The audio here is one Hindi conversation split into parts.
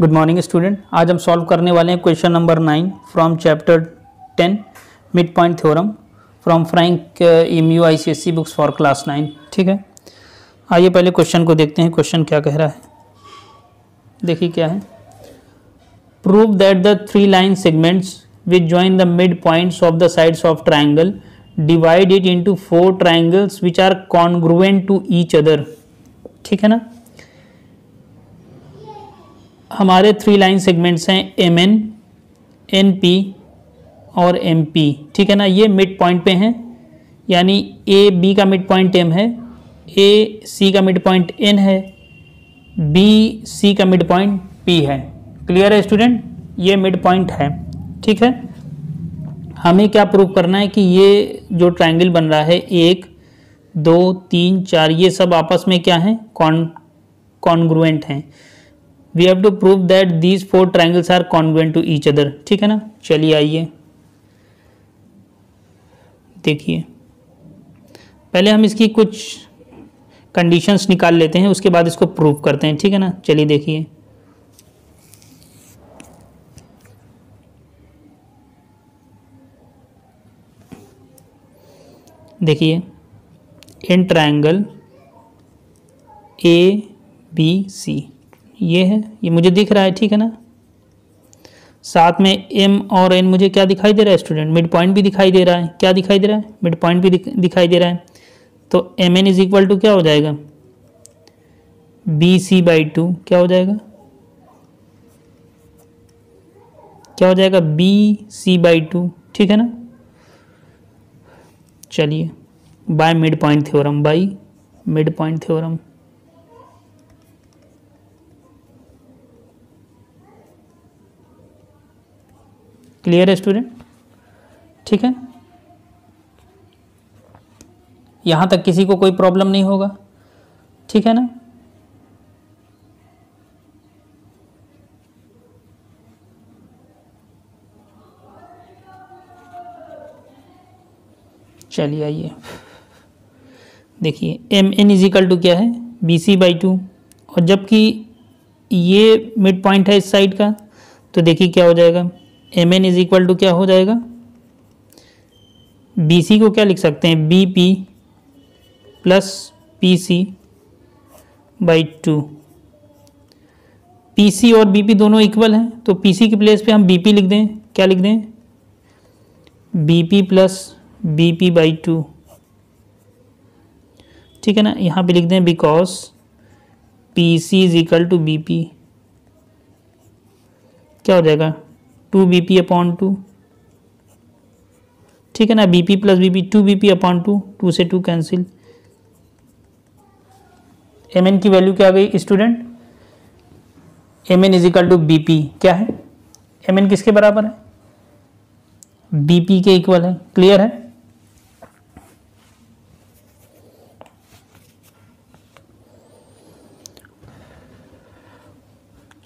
Good morning student. आज हम सॉल्व करने वाले हैं question number 9 from chapter 10 mid point theorem from Frank EMU ICSE books for class 9। ठीक है, आइए पहले क्वेश्चन को देखते हैं। क्वेश्चन क्या कह रहा है, देखिए क्या है। Prove that the three line segments which join the mid points of the sides of triangle divide it into 4 triangles which are congruent to each other. ठीक है ना, हमारे थ्री लाइन सेगमेंट्स हैं MN, NP और MP। ठीक है ना, ये मिड पॉइंट पे हैं, यानी AB का मिड पॉइंट M है, AC का मिड पॉइंट N है, BC का मिड पॉइंट P है। क्लियर है स्टूडेंट, ये मिड पॉइंट है। ठीक है, हमें क्या प्रूव करना है कि ये जो ट्राइंगल बन रहा है 1 2 3 4 ये सब आपस में क्या है, कॉन्ग्रुएंट हैं। We have to prove that these 4 triangles are congruent to each other। ठीक है ना, चलिए आइए देखिए, पहले हम इसकी कुछ कंडीशंस निकाल लेते हैं, उसके बाद इसको प्रूव करते हैं। ठीक है ना, चलिए देखिए। देखिए इन ट्रायंगल ABC ये है, ये मुझे दिख रहा है। ठीक है ना, साथ में M और N मुझे क्या दिखाई दे रहा है स्टूडेंट, मिड पॉइंट भी दिखाई दे रहा है। क्या दिखाई दे रहा है, मिड पॉइंट भी दिखाई दे रहा है। तो MN इज इक्वल टू क्या हो जाएगा, BC/2। क्या हो जाएगा, क्या हो जाएगा, BC/2। ठीक है ना, चलिए bye mid point theorem, by mid point theorem. Clear है स्टूडेंट, ठीक है, यहां तक किसी को कोई प्रॉब्लम नहीं होगा। ठीक है ना, चलिए आइए देखिए, MN इज इक्वल टू क्या है, BC/2, और जबकि ये मिड पॉइंट है इस साइड का, तो देखिए क्या हो जाएगा, MN इज इक्वल टू क्या हो जाएगा, BC को क्या लिख सकते हैं, BP प्लस PC/2। PC और BP दोनों इक्वल हैं, तो PC की प्लेस पे हम BP लिख दें। क्या लिख दें, BP प्लस BP/2। ठीक है ना, यहाँ पे लिख दें because PC is equal to BP। क्या हो जाएगा, 2BP/2। ठीक है ना, BP प्लस BP 2BP/2, 2 से 2 कैंसिल। MN की वैल्यू क्या आ गई student, MN is equal to BP। क्या है, MN किसके बराबर है, BP के इक्वल है। क्लियर है,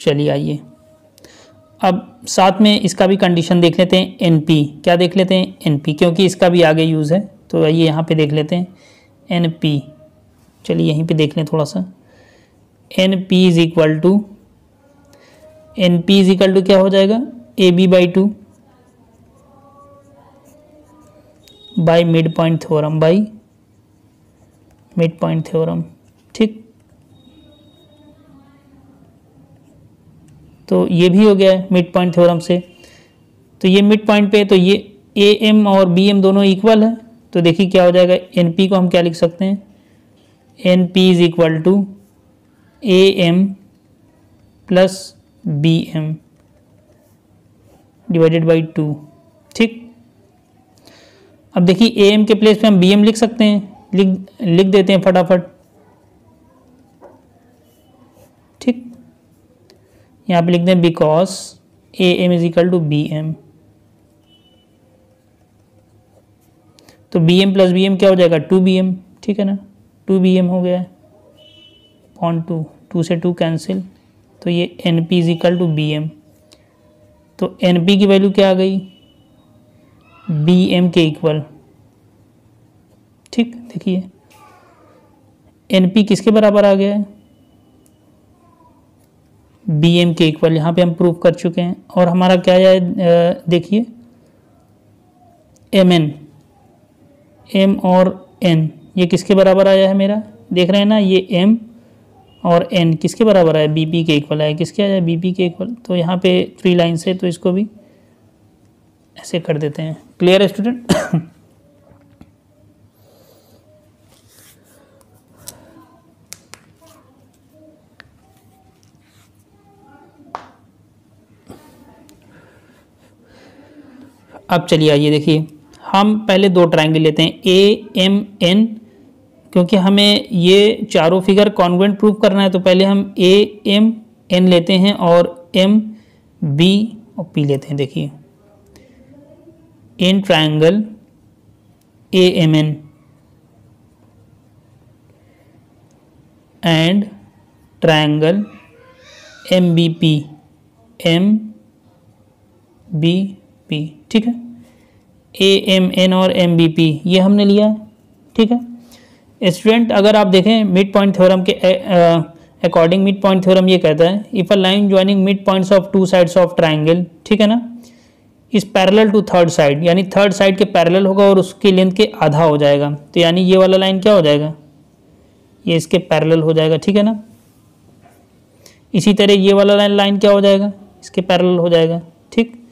चलिए आइए अब साथ में इसका भी कंडीशन देख लेते हैं, NP। क्या देख लेते हैं, NP, क्योंकि इसका भी आगे यूज़ है, तो आइए यहाँ पे देख लेते हैं NP। चलिए यहीं पे देख लें थोड़ा सा। NP is equal to, NP is equal to क्या हो जाएगा, AB/2 by mid point theorem, by mid point theorem. ठीक, तो ये भी हो गया है मिड पॉइंट थ्योरम से। तो ये मिड पॉइंट पे, तो ये AM और BM दोनों इक्वल है, तो देखिए क्या हो जाएगा, NP को हम क्या लिख सकते हैं, NP is equal to AM plus BM divided by 2। ठीक, अब देखिए AM के प्लेस पे हम BM लिख सकते हैं, लिख देते हैं फटाफट। ठीक, यहाँ पे लिख दें because AM is equal to BM। तो BM प्लस BM क्या हो जाएगा, 2BM। ठीक है ना, 2BM हो गया है, 2 से 2 कैंसिल, तो ये NP is equal to BM। तो NP की वैल्यू क्या आ गई, BM के इक्वल। ठीक, देखिए NP किसके बराबर आ गया है, बी एम के इक्वल, यहाँ पे हम प्रूव कर चुके हैं। और हमारा क्या है देखिए, एम एन, एम और एन ये किसके बराबर आया है मेरा, देख रहे हैं ना, ये एम और एन किसके बराबर आया, बीपी के इक्वल आया, किसके आया, बीपी के इक्वल। तो यहाँ पे 3 लाइन्स है तो इसको भी ऐसे कर देते हैं। क्लियर है स्टूडेंट? अब चलिए आइए देखिए, हम पहले 2 ट्रायंगल लेते हैं ए एम एन, क्योंकि हमें ये चारों फिगर कॉन्ग्रुएंट प्रूव करना है। तो पहले हम ए एम एन लेते हैं और एम बी और पी लेते हैं। देखिए, in triangle A M N and triangle M B P, M B P, ठीक है। ए एम एन और एम बी पी ये हमने लिया है, ठीक है। स्टूडेंट अगर आप देखें मिड पॉइंट थ्योरम के अकॉर्डिंग, मिड पॉइंट थ्योरम ये कहता है if a line joining mid points of 2 sides of triangle, ठीक है ना, is parallel to third side, यानी थर्ड साइड के पैरेलल होगा और उसकी लेंथ के आधा हो जाएगा। तो यानी ये वाला लाइन क्या हो जाएगा, ये इसके पैरेलल हो जाएगा, ठीक है ना। इसी तरह ये वाला लाइन क्या हो जाएगा, इसके पैरेलल हो जाएगा, ठीक।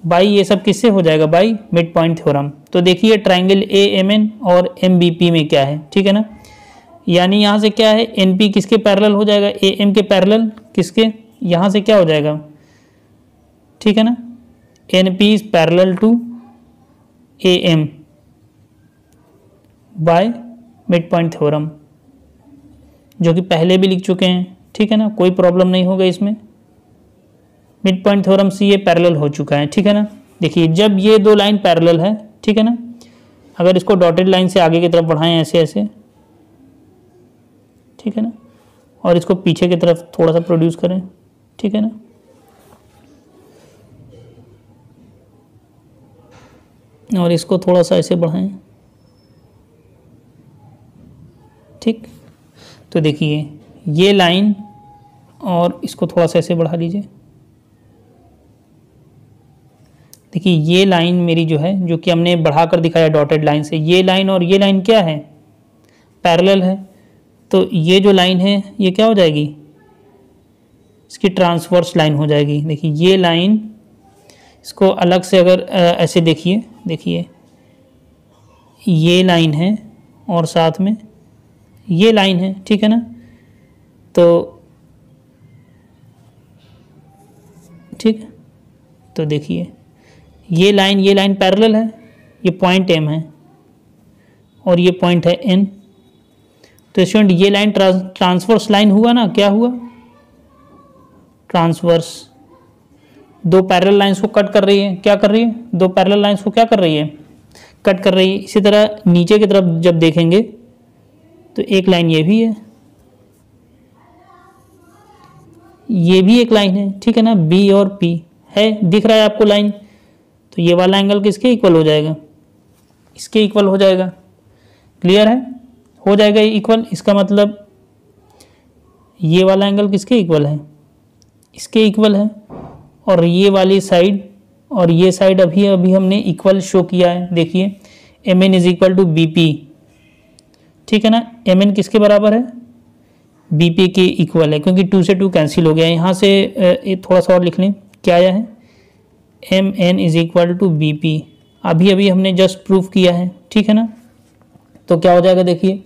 बाई ये सब किससे हो जाएगा, बाई मिड पॉइंट थ्योरम। तो देखिए ट्राइंगल ए एम एन और एम बी पी में क्या है, ठीक है ना, यानी यहाँ से क्या है, एन पी किसके पैरेलल हो जाएगा, ए एम के पैरेलल, किसके, यहाँ से क्या हो जाएगा, ठीक है ना, N P is parallel to A M by mid point theorem, जो कि पहले भी लिख चुके हैं, ठीक है ना, कोई प्रॉब्लम नहीं होगा इसमें। मिड पॉइंट थ्योरम से ये पैरेलल हो चुका है, ठीक है ना। देखिए जब ये 2 लाइन पैरेलल है, ठीक है ना, अगर इसको डॉटेड लाइन से आगे की तरफ बढ़ाएं ऐसे ऐसे, ठीक है ना, और इसको पीछे की तरफ थोड़ा सा प्रोड्यूस करें, ठीक है ना, और इसको थोड़ा सा ऐसे बढ़ाएं, ठीक। तो देखिए ये लाइन और इसको थोड़ा सा ऐसे बढ़ा लीजिए। देखिए ये लाइन मेरी जो है, जो कि हमने बढ़ाकर दिखाया डॉटेड लाइन से, ये लाइन और ये लाइन क्या है, पैरेलल है। तो ये जो लाइन है ये क्या हो जाएगी, इसकी ट्रांसवर्स लाइन हो जाएगी। देखिए ये लाइन, इसको अलग से अगर ऐसे देखिए, देखिए ये लाइन है और साथ में ये लाइन है, ठीक है ना। तो ठीक, तो देखिए ये लाइन पैरेलल है, ये पॉइंट एम है और ये पॉइंट है एन। तो स्टूडेंट ये लाइन ट्रांसवर्स लाइन हुआ ना, क्या हुआ, ट्रांसवर्स, 2 पैरेलल लाइंस को कट कर रही है, क्या कर रही है, 2 पैरेलल लाइंस को क्या कर रही है, कट कर रही है। इसी तरह नीचे की तरफ जब देखेंगे तो एक लाइन ये भी है, ये भी एक लाइन है, ठीक है ना, बी और पी है, दिख रहा है आपको लाइन। तो ये वाला एंगल किसके इक्वल हो जाएगा, इसके इक्वल हो जाएगा। क्लियर है, हो जाएगा इक्वल, इसका मतलब ये वाला एंगल किसके इक्वल है, इसके इक्वल है। और ये वाली साइड और ये साइड अभी अभी हमने इक्वल शो किया है। देखिए M N is equal to B P, ठीक है ना, एम एन किसके बराबर है, बी पी के इक्वल है, क्योंकि 2 से 2 कैंसिल हो गया। यहाँ से थोड़ा सा और लिख लें, क्या आया है, M N is equal to B P, अभी अभी हमने जस्ट प्रूफ किया है, ठीक है ना। तो क्या हो जाएगा, देखिए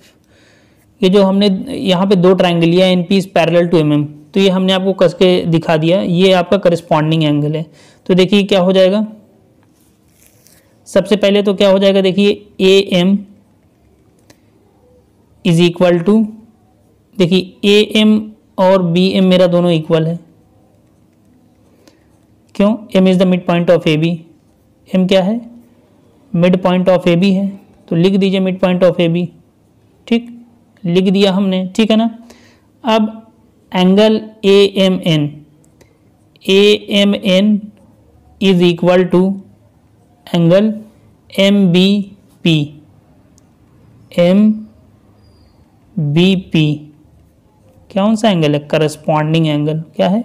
ये जो हमने यहाँ पे 2 ट्राइंगल लिया, N P is parallel to M M, तो ये हमने आपको कस के दिखा दिया, ये आपका करस्पॉन्डिंग एंगल है। तो देखिए क्या हो जाएगा, सबसे पहले तो क्या हो जाएगा, देखिए A M is equal to, देखिए ए एम और बी एम मेरा दोनों इक्वल है, क्यों, M is the mid point of A B, M क्या है, mid point of A B है, तो लिख दीजिए mid point of A B, ठीक, लिख दिया हमने, ठीक है ना। अब angle A M N is equal to angle M B P, कौन सा एंगल है, करस्पॉन्डिंग एंगल, क्या है,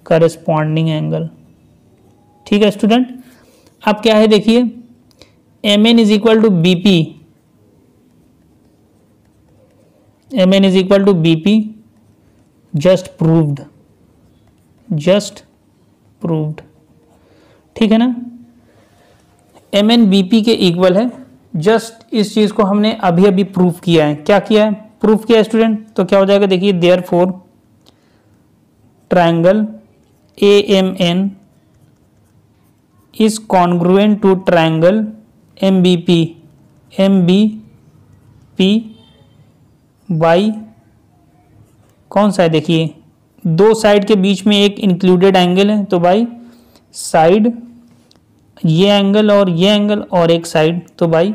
करस्पॉन्डिंग एंगल। ठीक है स्टूडेंट, अब क्या है देखिए, M N is equal to B P, M N is equal to B P, just proved, just proved. ठीक है ना, एम एन बी पी के इक्वल है, जस्ट इस चीज को हमने अभी अभी प्रूव किया है। क्या किया है? प्रूव किया है स्टूडेंट। तो क्या हो जाएगा देखिए, therefore triangle A M N is congruent to triangle M B P, M B P by कौन सा है देखिए, दो साइड के बीच में एक इंक्लूडेड एंगल है, तो बाई साइड ये एंगल और ये एंगल, और एक साइड, तो बाई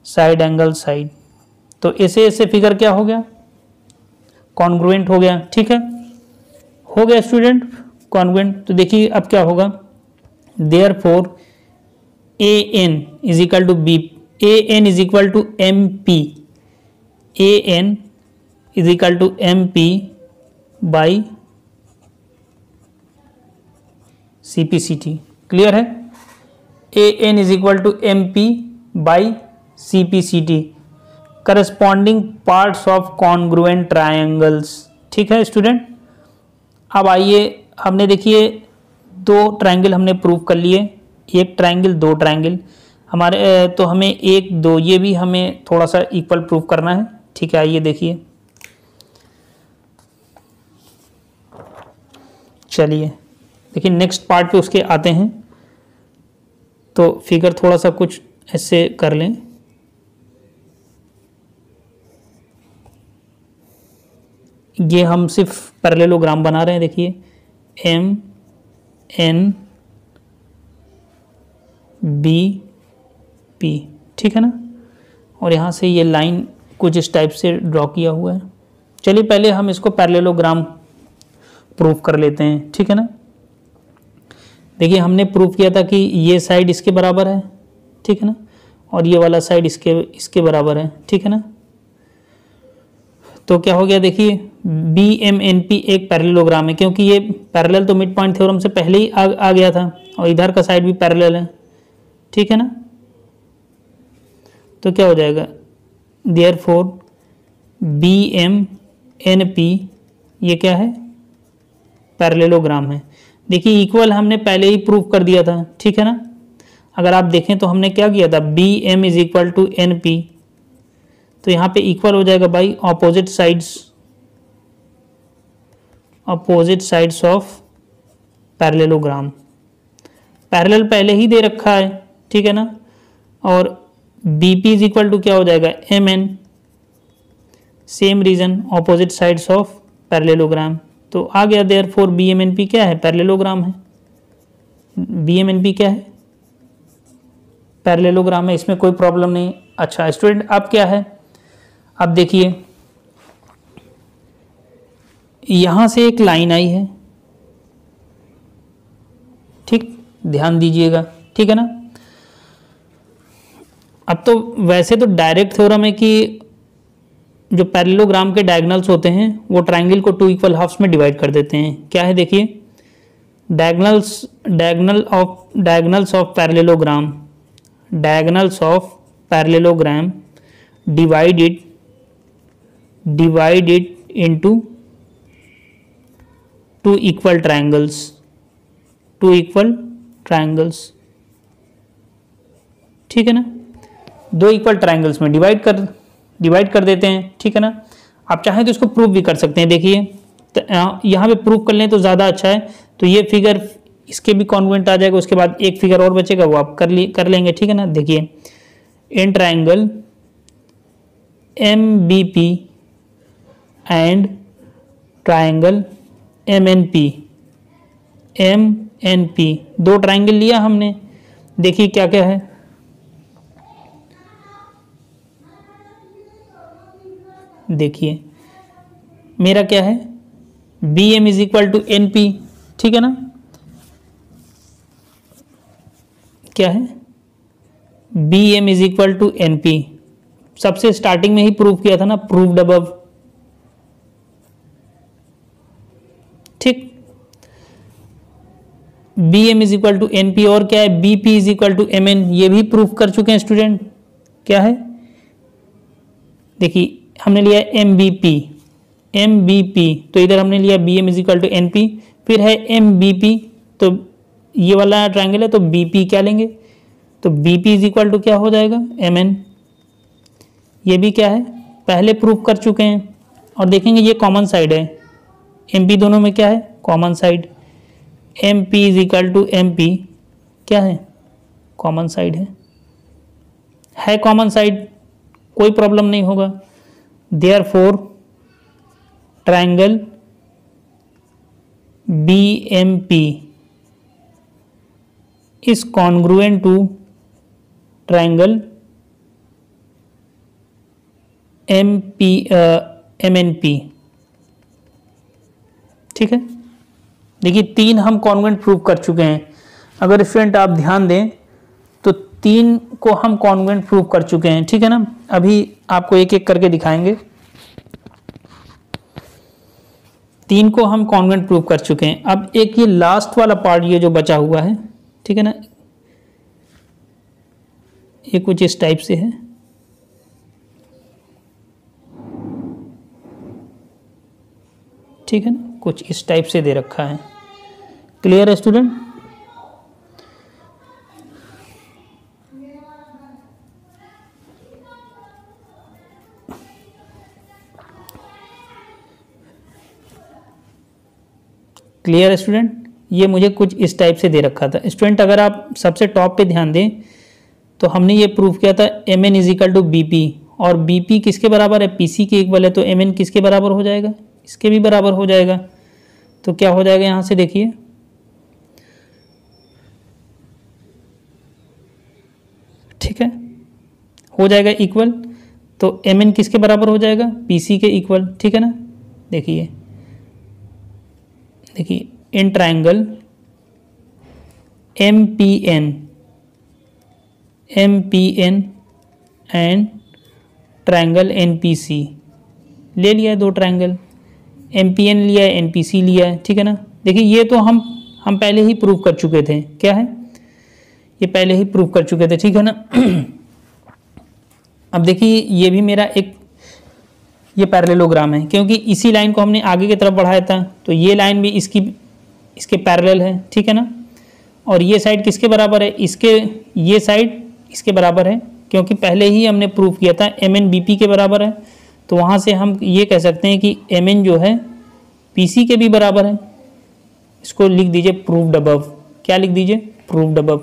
साइड एंगल साइड। तो ऐसे फिगर क्या हो गया? कॉन्ग्रुएंट हो गया। ठीक है, हो गया स्टूडेंट कॉन्ग्रुएंट। तो देखिए अब क्या होगा, therefore A N is equal to B, A N is equal to M P, A N is equal to M P by C P C T. Clear है? A N is equal to M P by C P C T, corresponding parts of congruent triangles. ठीक है स्टूडेंट, अब आइए, हमने देखिए दो ट्रायंगल हमने प्रूव कर लिए, एक ट्रायंगल दो ट्रायंगल हमारे, तो हमें एक दो ये भी हमें थोड़ा सा इक्वल प्रूव करना है। ठीक है, आइए देखिए, चलिए देखिए नेक्स्ट पार्ट पे उसके आते हैं। तो फिगर थोड़ा सा कुछ ऐसे कर लें, ये हम सिर्फ पैरेललोग्राम बना रहे हैं। देखिए एम एन बी पी, ठीक है ना, और यहाँ से ये लाइन कुछ इस टाइप से ड्रॉ किया हुआ है। चलिए पहले हम इसको पैरेललोग्राम प्रूव कर लेते हैं। ठीक है ना, देखिए हमने प्रूव किया था कि ये साइड इसके बराबर है, ठीक है ना, और ये वाला साइड इसके बराबर है। ठीक है ना, तो क्या हो गया देखिए, बी एम एन पी एक पैरेललोग्राम है, क्योंकि ये पैरेलल तो मिड पॉइंट थ्योरम से पहले ही आ गया था, और इधर का साइड भी पैरेलल है। ठीक है ना, तो क्या हो जाएगा, therefore B M N P ये क्या है, पैरेललोग्राम है। देखिए इक्वल हमने पहले ही प्रूव कर दिया था। ठीक है ना, अगर आप देखें तो हमने क्या किया था, B M is equal to N P, तो यहाँ पे इक्वल हो जाएगा by opposite sides of parallelogram. Parallel पहले ही दे रखा है, ठीक है ना, और B P is equal to क्या हो जाएगा, M N, same reason opposite sides of parallelogram. तो आ गया, therefore B M N P क्या है, पैरेललोग्राम है। बी एम एन पी क्या है, पैरेललोग्राम है, इसमें कोई प्रॉब्लम नहीं। अच्छा स्टूडेंट, अब क्या है, अब देखिए यहां से एक लाइन आई है, ठीक, ध्यान दीजिएगा। ठीक है ना, अब तो वैसे तो डायरेक्ट थ्योरम है कि जो पैरेललोग्राम के डायगोनल्स होते हैं वो ट्रायंगल को टू इक्वल हाफ्स में डिवाइड कर देते हैं। क्या है देखिए, diagonals of parallelogram divide it into two equal triangles। ठीक है ना, दो इक्वल ट्रायंगल्स में डिवाइड कर देते हैं। ठीक है ना, आप चाहें तो इसको प्रूव भी कर सकते हैं। देखिए तो यहाँ पे प्रूव कर लें तो ज़्यादा अच्छा है। तो ये फिगर इसके भी कॉन्ग्रुएंट आ जाएगा, उसके बाद एक फिगर और बचेगा वो आप कर लेंगे। ठीक है ना, देखिए in triangle M B P and triangle M N P, दो ट्रायंगल लिया हमने। देखिए क्या क्या है, देखिए मेरा क्या है, B M is equal to N P. ठीक है ना, क्या है, B M is equal to N P, सबसे स्टार्टिंग में ही प्रूव किया था ना, प्रूव्ड अबव। ठीक, B M is equal to N P, और क्या है B P is equal to M N, ये भी प्रूफ कर चुके हैं स्टूडेंट। क्या है, देखिए हमने लिया M B P, M B P, तो इधर हमने लिया B M is equal to N P, फिर है एम बी पी, तो ये वाला ट्राइंगल है तो बी पी क्या लेंगे, तो B P is equal to क्या हो जाएगा एम एन। ये भी क्या है पहले प्रूफ कर चुके हैं, और देखेंगे ये कॉमन साइड है, एम पी दोनों में क्या है common side, M P is equal to M P क्या है कॉमन साइड है कॉमन साइड, कोई प्रॉब्लम नहीं होगा। Therefore triangle B M P is congruent to triangle M P M N P. ठीक है, देखिए 3 हम कॉन्ग्रुएंट प्रूव कर चुके हैं। अगर स्टूडेंट आप ध्यान दें तो 3 को हम कॉन्ग्रुएंट प्रूव कर चुके हैं। ठीक है ना, अभी आपको एक एक करके दिखाएंगे। 3 को हम कॉन्ग्रुएंट प्रूव कर चुके हैं। अब एक ये लास्ट वाला पार्ट ये जो बचा हुआ है, ठीक है ना, ये कुछ इस टाइप से है। ठीक है ना, कुछ इस टाइप से दे रखा है। क्लियर है स्टूडेंट? क्लियर है स्टूडेंट? ये मुझे कुछ इस टाइप से दे रखा था। स्टूडेंट अगर आप सबसे टॉप पे ध्यान दें तो हमने ये प्रूव किया था M N is equal to B P, और बी पी किसके बराबर है, पी सी के इक्वल है, तो एम एन किसके बराबर हो जाएगा, इसके भी बराबर हो जाएगा। तो क्या हो जाएगा यहाँ से देखिए, ठीक है, हो जाएगा इक्वल, तो एम एन किसके बराबर हो जाएगा, पी सी के इक्वल। ठीक है ना, देखिए देखिए in triangle M P N and triangle N P C ले लिया है, 2 ट्राइंगल, एम पी एन लिया है, एन पी सी लिया है। ठीक है ना, देखिए ये तो हम पहले ही प्रूव कर चुके थे। क्या है, ये पहले ही प्रूव कर चुके थे। ठीक है ना, अब देखिए ये भी मेरा एक ये पैरेललोग्राम है, क्योंकि इसी लाइन को हमने आगे की तरफ बढ़ाया था, तो ये लाइन भी इसके पैरेलल है। ठीक है ना, और ये साइड किसके बराबर है, ये साइड इसके बराबर है, क्योंकि पहले ही हमने प्रूव किया था एम एन बी पी के बराबर है। तो वहाँ से हम ये कह सकते हैं कि एम एन जो है पी सी के भी बराबर है। इसको लिख दीजिए प्रूव्ड अबव। क्या लिख दीजिए, प्रूव्ड अबव,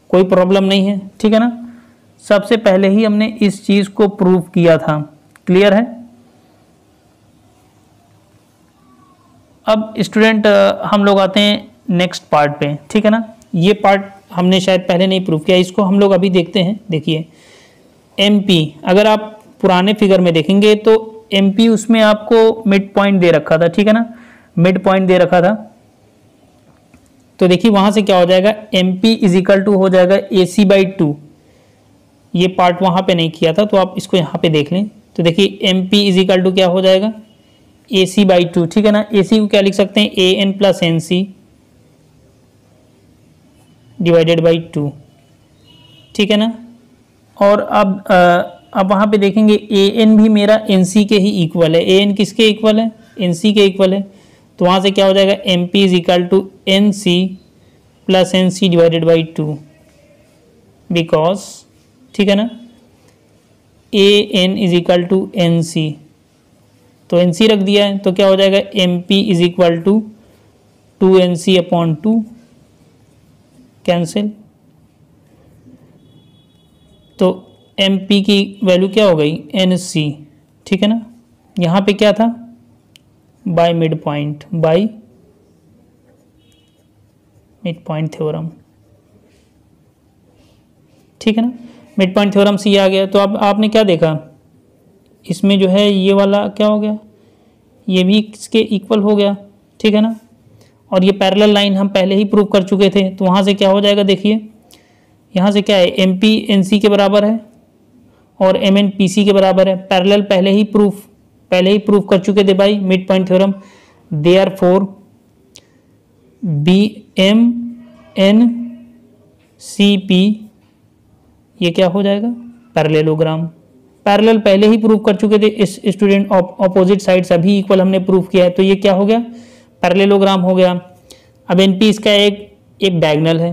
कोई प्रॉब्लम नहीं है। ठीक है ना, सबसे पहले ही हमने इस चीज़ को प्रूव किया था। क्लियर है? अब स्टूडेंट हम लोग आते हैं नेक्स्ट पार्ट पे। ठीक है ना, ये पार्ट हमने शायद पहले नहीं प्रूव किया, इसको हम लोग अभी देखते हैं। देखिए एमपी, अगर आप पुराने फिगर में देखेंगे तो एमपी उसमें आपको मिड पॉइंट दे रखा था। ठीक है ना, मिड पॉइंट दे रखा था, तो देखिए वहां से क्या हो जाएगा, एमपी इज इक्वल टू हो जाएगा AC बाई 2। ये पार्ट वहां पे नहीं किया था, तो आप इसको यहाँ पे देख लें। तो देखिए एमपी इज इक्वल टू क्या हो जाएगा, AC बाई 2। ठीक है ना, AC को क्या लिख सकते हैं, AN plus NC divided by 2। ठीक है ना, और अब वहाँ पे देखेंगे AN भी मेरा NC के ही इक्वल है। AN किसके इक्वल है, NC के इक्वल है। तो वहाँ से क्या हो जाएगा, MP is equal to NC plus NC divided by 2, because ठीक है ना AN is equal to NC, तो NC रख दिया है, तो क्या हो जाएगा MP is equal to 2NC upon 2, cancel. तो MP की वैल्यू क्या हो गई, NC। ठीक है ना, यहाँ पे क्या था, bye mid point, bye mid point theorem. ठीक है ना, मिड पॉइंट थ्योरम से ये आ गया। तो अब आपने क्या देखा, इसमें जो है ये वाला क्या हो गया, ये भी इसके इक्वल हो गया। ठीक है ना, और ये पैरेलल लाइन हम पहले ही प्रूव कर चुके थे, तो वहाँ से क्या हो जाएगा, देखिए यहाँ से क्या है, MP NC के बराबर है और MN PC के बराबर है। पैरेलल पहले ही प्रूफ कर चुके थे by mid point theorem. Therefore BMNCP ये क्या हो जाएगा? पैरेललोग्राम। पैरेलल पहले ही प्रूव कर चुके थे इस स्टूडेंट, ऑपोजिट साइड सभी इक्वल हमने प्रूव किया है, तो ये क्या हो गया? पैरेललोग्राम हो गया। अब NP इसका एक डायगोनल है।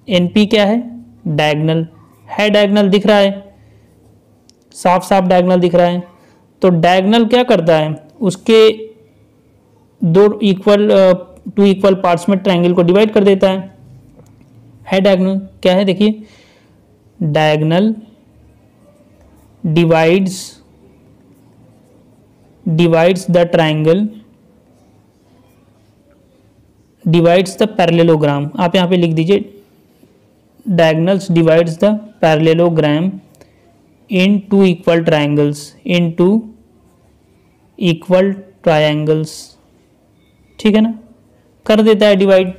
NP क्या है? डायगोनल है, डायगोनल दिख रहा है, साफ साफ डायगोनल दिख रहा है। तो डायगोनल क्या करता है? उसके टू इक्वल पार्ट्स में ट्रायंगल को डिवाइड कर देता है डायगोनल। क्या है देखिए, diagonal divides the triangle, divides the parallelogram. आप यहाँ पे लिख दीजिए, diagonals divides the parallelogram in two equal triangles, ठीक है ना? कर देता है डिवाइड,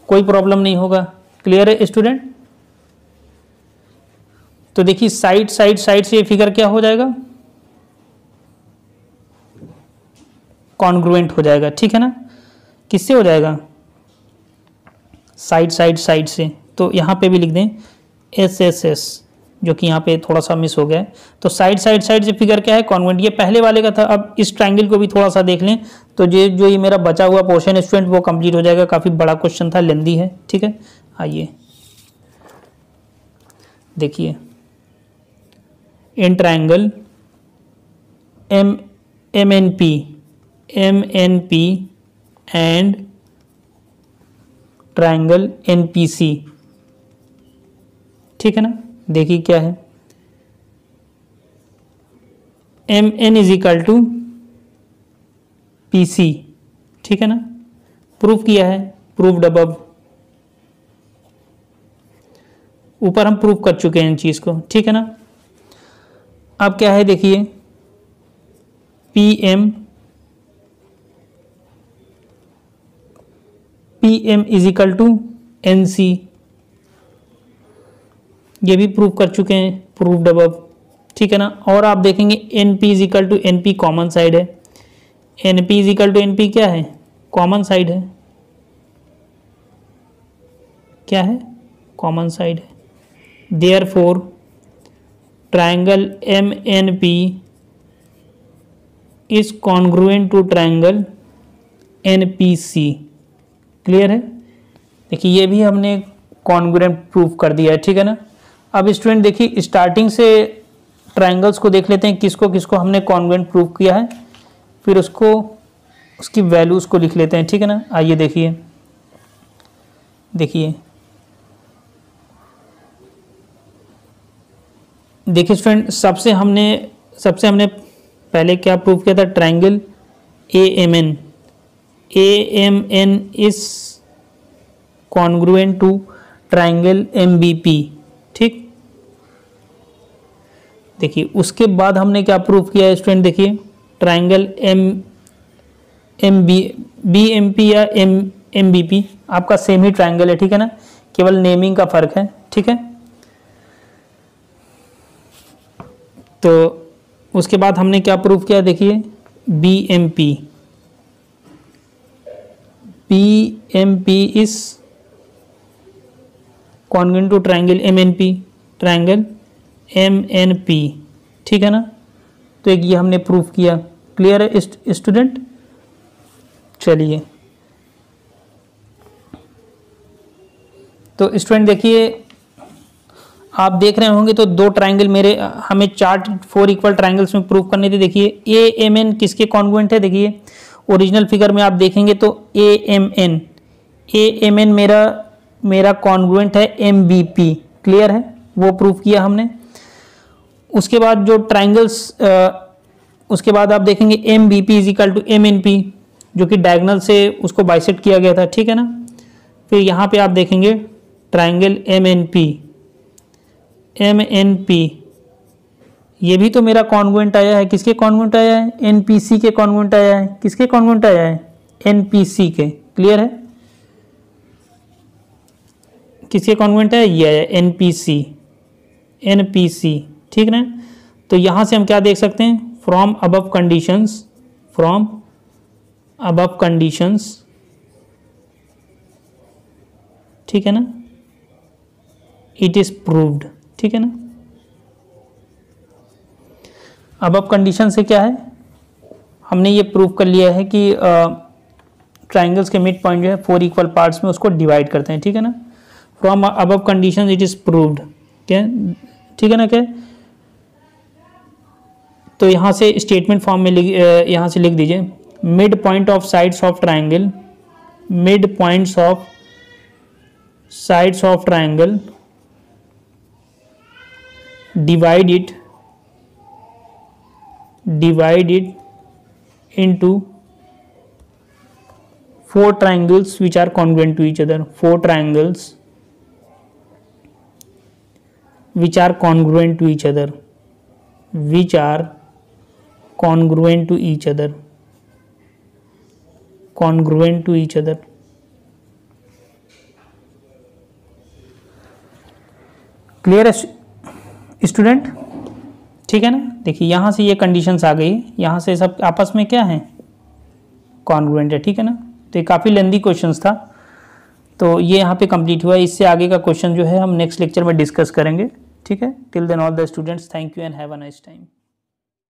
कोई प्रॉब्लम नहीं होगा। क्लियर है स्टूडेंट? तो देखिए साइड से ये फिगर क्या हो जाएगा? कॉन्ग्रुएंट हो जाएगा, ठीक है ना? किससे हो जाएगा? साइड से। तो यहाँ पे भी लिख दें SSS, जो कि यहाँ पे थोड़ा सा मिस हो गया है। तो साइड से फिगर क्या है? कॉन्ग्रुएंट। ये पहले वाले का था। अब इस ट्रायंगल को भी थोड़ा सा देख लें तो जो ये मेरा बचा हुआ पोर्शन स्टूडेंट वो कंप्लीट हो जाएगा। काफ़ी बड़ा क्वेश्चन था, लेंदी है, ठीक है। आइए देखिए, in triangle MNP and triangle NPC, ठीक है ना? देखिए क्या है, MN is equal to PC, ठीक है ना? प्रूफ किया है, प्रूव्ड अबव। ऊपर हम प्रूफ कर चुके हैं इन चीज को, ठीक है ना? अब क्या है देखिए, PM is equal to NC, ये भी प्रूव कर चुके हैं, प्रूव्ड अबव, ठीक है ना? और आप देखेंगे NP is equal to NP common side है। NP is equal to NP क्या है? कॉमन साइड है। क्या है? कॉमन साइड है। Therefore triangle MNP is congruent to triangle NPC। Clear है? देखिए ये भी हमने कॉन्ग्रुएंट प्रूफ कर दिया है, ठीक है ना? अब स्टूडेंट देखिए स्टार्टिंग से ट्रायंगल्स को देख लेते हैं, किसको किसको हमने कॉन्ग्रुएंट प्रूफ किया है, फिर उसकी वैल्यूज को लिख लेते हैं, ठीक है ना? आइए देखिए स्टूडेंट, सबसे हमने पहले क्या प्रूफ किया था? Triangle AMN is congruent to triangle MBP, ठीक। देखिए उसके बाद हमने क्या प्रूफ किया है स्टूडेंट? देखिए ट्रायंगल BMP या MBP आपका सेम ही ट्रायंगल है, ठीक है ना? केवल नेमिंग का फर्क है, ठीक है? तो उसके बाद हमने क्या प्रूफ किया? देखिए BMP is congruent to triangle MNP, ठीक है ना? तो एक ये हमने प्रूफ किया। क्लियर है स्टूडेंट? चलिए तो स्टूडेंट देखिए आप देख रहे होंगे तो दो ट्रायंगल हमें 4 इक्वल ट्रायंगल्स में प्रूफ करने थे। देखिए AMN किसके कॉन्ग्रुएंट है? देखिए ओरिजिनल फिगर में आप देखेंगे तो AMN मेरा कॉन्ग्रुएंट है MBP। क्लियर है? वो प्रूफ किया हमने। उसके बाद जो ट्रायंगल्स उसके बाद आप देखेंगे MBP is equal to MNP, जो कि डायगोनल से उसको बाइसेक्ट किया गया था, ठीक है ना? फिर यहाँ पे आप देखेंगे ट्रायंगल MNP, ये भी तो मेरा कॉन्ग्रुएंट आया है। किसके कॉन्ग्रुएंट आया है? NPC के कॉन्ग्रुएंट आया है। किसके कॉन्ग्रुएंट आया है? NPC के। क्लियर है? किसके कॉन्ग्रुएंट है? ये आया NPC, ठीक ना? तो यहाँ से हम क्या देख सकते हैं? फ्रॉम अबव कंडीशंस ठीक है ना, इट इज प्रूव्ड, ठीक है ना। अब कंडीशन से क्या है, हमने ये प्रूव कर लिया है कि ट्राइंगल्स के मिड पॉइंट जो है 4 इक्वल पार्ट्स में उसको डिवाइड करते हैं, ठीक है ना। From above condition it is proved, क्या, ठीक है ना, क्या। तो यहाँ से स्टेटमेंट फॉर्म में यहाँ से लिख दीजिए, mid point of sides of triangle, mid points of sides of triangle divide it into 4 triangles which are congruent to each other, 4 triangles which are congruent to each other, which are congruent to each other, congruent to each other। Clear है स्टूडेंट, ठीक है ना। देखिए यहाँ से ये कंडीशंस आ गई, यहाँ से सब आपस में क्या है, कॉन्ग्रुएंट है, ठीक है ना। तो ये काफ़ी लेंदी क्वेश्चंस था, तो ये यहाँ पे कंप्लीट हुआ। इससे आगे का क्वेश्चन जो है हम नेक्स्ट लेक्चर में डिस्कस करेंगे, ठीक है। Till then all the students, thank you and have a nice time.